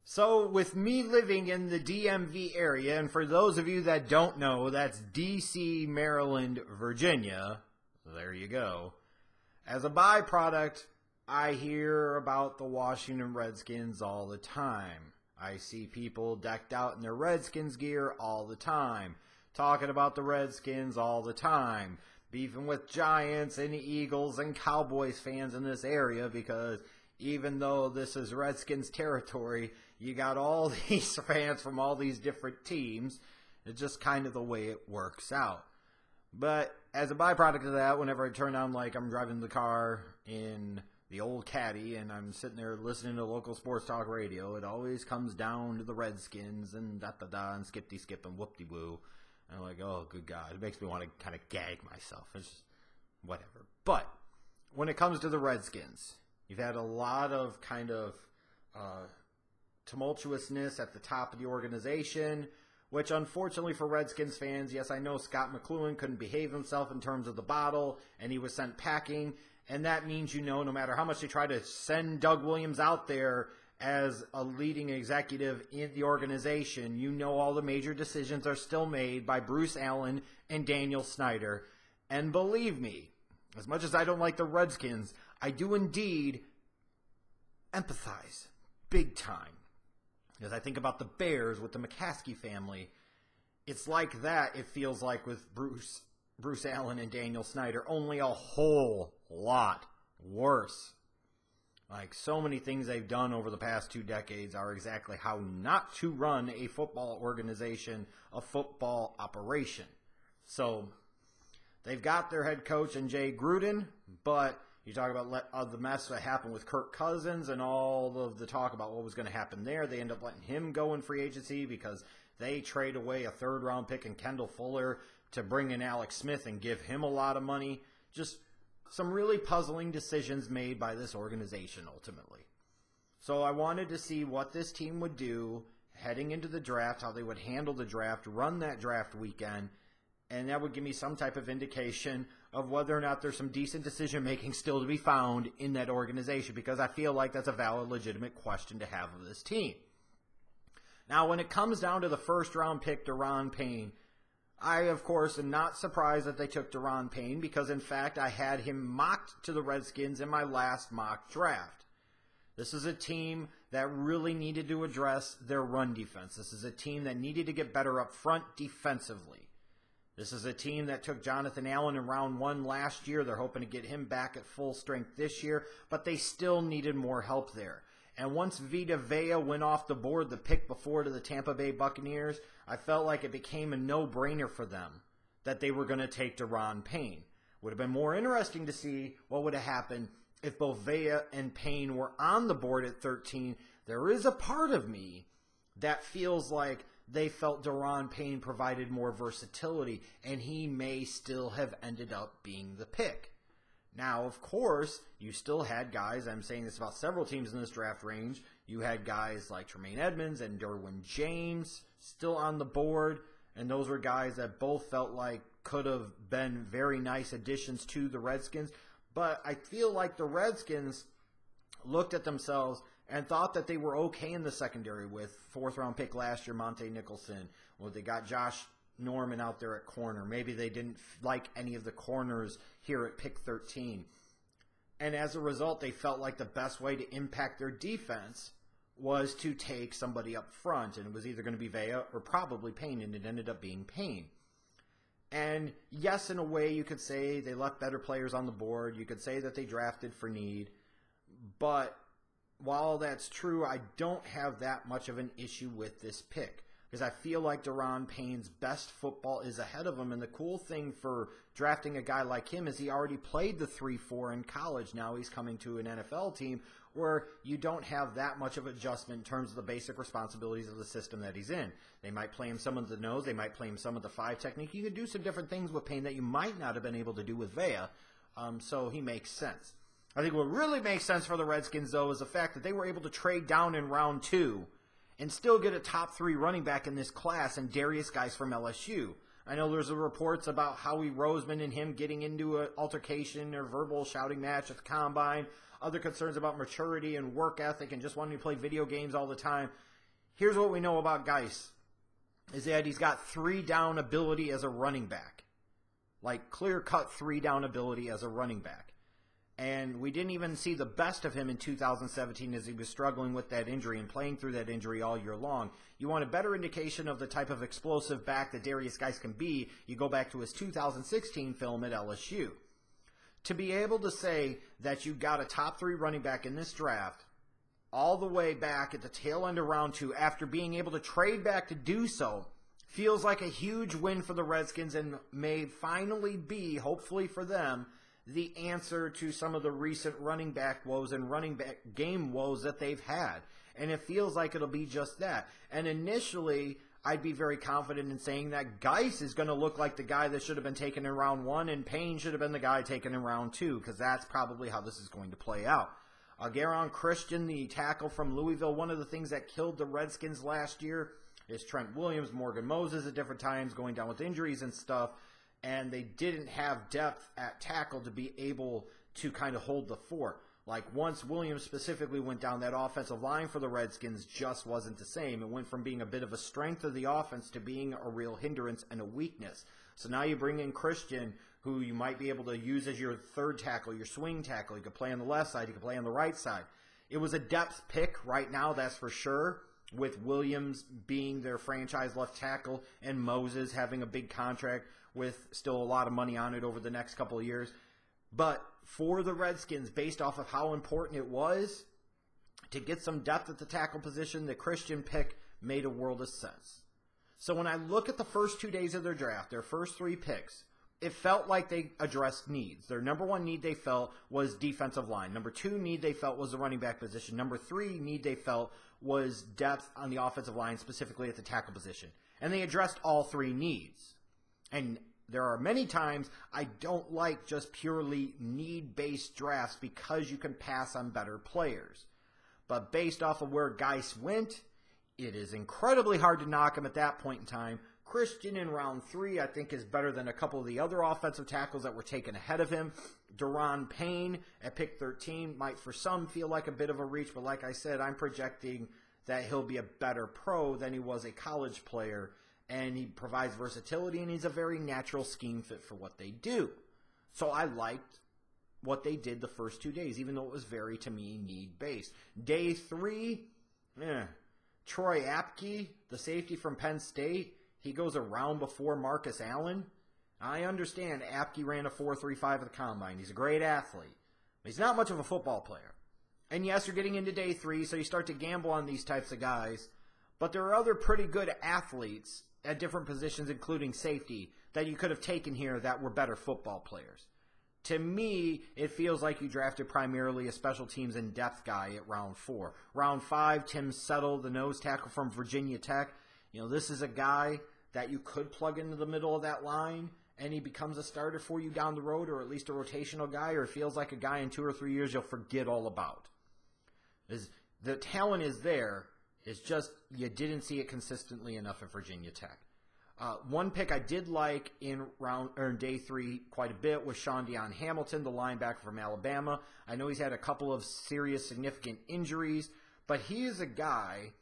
So with me living in the DMV area, and for those of you that don't know, that's DC, Maryland, Virginia. There you go. As a byproduct, I hear about the Washington Redskins all the time. I see people decked out in their Redskins gear all the time, talking about the Redskins all the time, beefing with Giants and Eagles and Cowboys fans in this area because even though this is Redskins territory, you got all these fans from all these different teams. It's just kind of the way it works out. But as a byproduct of that, whenever I turn on, like I'm driving the car in the old Caddy and I'm sitting there listening to local sports talk radio, it always comes down to the Redskins and da-da-da and skip-de-skip and whoop-de-woo. And I'm like, oh, good God. It makes me want to kind of gag myself. It's just whatever. But when it comes to the Redskins, you've had a lot of kind of tumultuousness at the top of the organization, which unfortunately for Redskins fans, yes, I know Scott McCloughan couldn't behave himself in terms of the bottle, and he was sent packing, and that means, no matter how much they try to send Doug Williams out there as a leading executive in the organization, all the major decisions are still made by Bruce Allen and Daniel Snyder. And believe me, as much as I don't like the Redskins, I do indeed empathize big time. As I think about the Bears with the McCaskey family, it's like that, it feels like, with Bruce Allen and Daniel Snyder, only a whole lot worse. Like, so many things they've done over the past 2 decades are exactly how not to run a football organization, a football operation. So, they've got their head coach in Jay Gruden, but you talk about the mess that happened with Kirk Cousins and all of the talk about what was going to happen there. They end up letting him go in free agency because they trade away a third-round pick in Kendall Fuller to bring in Alex Smith and give him a lot of money. Just some really puzzling decisions made by this organization ultimately. So I wanted to see what this team would do heading into the draft, how they would handle the draft, run that draft weekend, and that would give me some type of indication of whether or not there's some decent decision-making still to be found in that organization, because I feel like that's a valid, legitimate question to have of this team. Now, when it comes down to the first-round pick, Doron Payne, I, of course, am not surprised that they took Doron Payne because, in fact, I had him mocked to the Redskins in my last mock draft. This is a team that really needed to address their run defense. This is a team that needed to get better up front defensively. This is a team that took Jonathan Allen in round 1 last year. They're hoping to get him back at full strength this year, but they still needed more help there. And once Vita Vea went off the board the pick before to the Tampa Bay Buccaneers, I felt like it became a no-brainer for them that they were going to take Doron Payne. Would have been more interesting to see what would have happened if both Vea and Payne were on the board at 13. There is a part of me that feels like they felt Doron Payne provided more versatility, and he may still have ended up being the pick. Now, of course, you still had guys, I'm saying this about several teams in this draft range, you had guys like Tremaine Edmonds and Derwin James still on the board, and those were guys that both felt like could have been very nice additions to the Redskins. But I feel like the Redskins looked at themselves and thought that they were okay in the secondary with 4th-round pick last year, Monte Nicholson. Well, they got Josh Norman out there at corner. Maybe they didn't like any of the corners here at pick 13. And as a result, they felt like the best way to impact their defense was to take somebody up front. And it was either going to be Vea or probably Payne, and it ended up being Payne. And yes, in a way, you could say they left better players on the board. You could say that they drafted for need. But while that's true, I don't have that much of an issue with this pick because I feel like Doron Payne's best football is ahead of him. And the cool thing for drafting a guy like him is he already played the 3-4 in college. Now he's coming to an NFL team where you don't have that much of adjustment in terms of the basic responsibilities of the system that he's in. They might play him some of the nose. They might play him some of the 5 technique. You could do some different things with Payne that you might not have been able to do with Vea. So he makes sense. I think what really makes sense for the Redskins, though, is the fact that they were able to trade down in round 2 and still get a top 3 running back in this class in Derrius Guice from LSU. I know there's reports about Howie Roseman and him getting into an altercation or verbal shouting match at the Combine. Other concerns about maturity and work ethic and just wanting to play video games all the time. Here's what we know about Guice, is that he's got 3-down ability as a running back. Like clear-cut 3-down ability as a running back. And we didn't even see the best of him in 2017 as he was struggling with that injury and playing through that injury all year long. You want a better indication of the type of explosive back that Derrius Guice can be, you go back to his 2016 film at LSU. To be able to say that you got a top 3 running back in this draft all the way back at the tail end of round 2 after being able to trade back to do so feels like a huge win for the Redskins and may finally be, hopefully for them, the answer to some of the recent running back woes and running back game woes that they've had. And it feels like it'll be just that. And initially, I'd be very confident in saying that Guice is going to look like the guy that should have been taken in round 1 and Payne should have been the guy taken in round 2, because that's probably how this is going to play out. Garen Christian, the tackle from Louisville, one of the things that killed the Redskins last year is Trent Williams, Morgan Moses at different times going down with injuries and stuff. And they didn't have depth at tackle to be able to kind of hold the fort. Like once Williams specifically went down, that offensive line for the Redskins just wasn't the same. It went from being a bit of a strength of the offense to being a real hindrance and a weakness. So now you bring in Christian, who you might be able to use as your third tackle, your swing tackle. You could play on the left side, you could play on the right side. It was a depth pick right now, that's for sure, with Williams being their franchise left tackle and Moses having a big contract with still a lot of money on it over the next couple of years. But for the Redskins, based off of how important it was to get some depth at the tackle position, the Christian pick made a world of sense. So when I look at the first 2 days of their draft, their first 3 picks, it felt like they addressed needs. Their number 1 need they felt was defensive line. Number 2 need they felt was the running back position. Number 3 need they felt was depth on the offensive line, specifically at the tackle position. And they addressed all 3 needs. And there are many times I don't like just purely need-based drafts because you can pass on better players. But based off of where Guice went, it is incredibly hard to knock him at that point in time. Christian in round 3 I think is better than a couple of the other offensive tackles that were taken ahead of him. Doron Payne at pick 13 might for some feel like a bit of a reach, but like I said, I'm projecting that he'll be a better pro than he was a college player. And he provides versatility, and he's a very natural scheme fit for what they do. So I liked what they did the first 2 days, even though it was very, to me, need-based. Day 3, Troy Apke, the safety from Penn State, he goes a round before Marcus Allen. I understand Apke ran a 4.35 at the Combine. He's a great athlete. But he's not much of a football player. And yes, you're getting into day 3, so you start to gamble on these types of guys. But there are other pretty good athletes at different positions, including safety, that you could have taken here that were better football players. To me, it feels like you drafted primarily a special teams and depth guy at round 4. Round 5, Tim Settle, the nose tackle from Virginia Tech. You know, this is a guy that you could plug into the middle of that line, and he becomes a starter for you down the road, or at least a rotational guy, or feels like a guy in 2 or 3 years you'll forget all about. The talent is there. It's just you didn't see it consistently enough at Virginia Tech. One pick I did like in day 3 quite a bit was Shaun Hamilton, the linebacker from Alabama. I know he's had a couple of serious, significant injuries, but he is a guy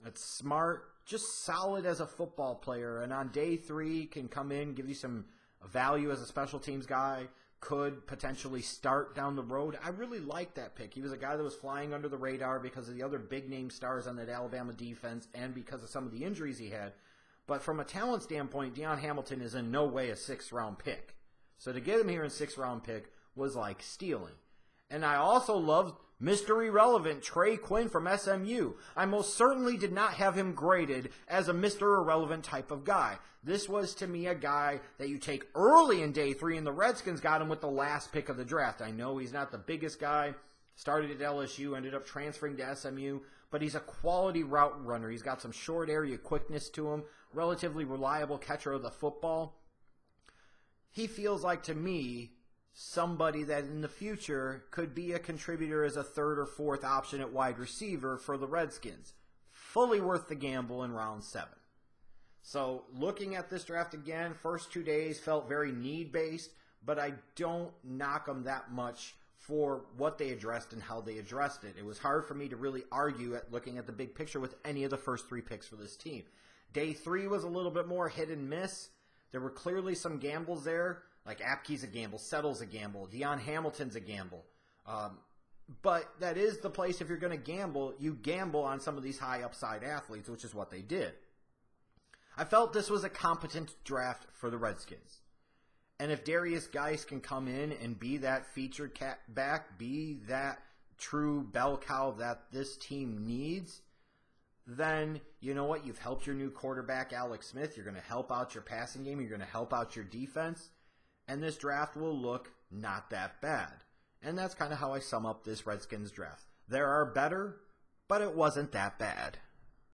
that's smart, just solid as a football player, and on day 3 can come in, give you some value as a special teams guy, could potentially start down the road. I really like that pick. He was a guy that was flying under the radar because of the other big-name stars on that Alabama defense and because of some of the injuries he had. But from a talent standpoint, Dion Hamilton is in no way a 6th-round pick. So to get him here in 6th-round pick was like stealing. And I also loved Mr. Irrelevant Trey Quinn from SMU. I most certainly did not have him graded as a Mr. Irrelevant type of guy. This was, to me, a guy that you take early in day 3, and the Redskins got him with the last pick of the draft. I know he's not the biggest guy, started at LSU, ended up transferring to SMU, but he's a quality route runner. He's got some short area quickness to him, relatively reliable catcher of the football. He feels like, to me, somebody that in the future could be a contributor as a 3rd or 4th option at wide receiver for the Redskins. Fully worth the gamble in round 7. So looking at this draft again, first 2 days felt very need-based, but I don't knock them that much for what they addressed and how they addressed it. It was hard for me to really argue at looking at the big picture with any of the first 3 picks for this team. Day 3 was a little bit more hit and miss. There were clearly some gambles there, like Apke's a gamble, Settle's a gamble, Dion Hamilton's a gamble. But that is the place, if you're going to gamble, you gamble on some of these high upside athletes, which is what they did. I felt this was a competent draft for the Redskins. And if Derrius Guice can come in and be that featured back, be that true bell cow that this team needs, then you know what? You've helped your new quarterback, Alex Smith. You're going to help out your passing game. You're going to help out your defense. And this draft will look not that bad. And that's kind of how I sum up this Redskins draft. There are better, but it wasn't that bad.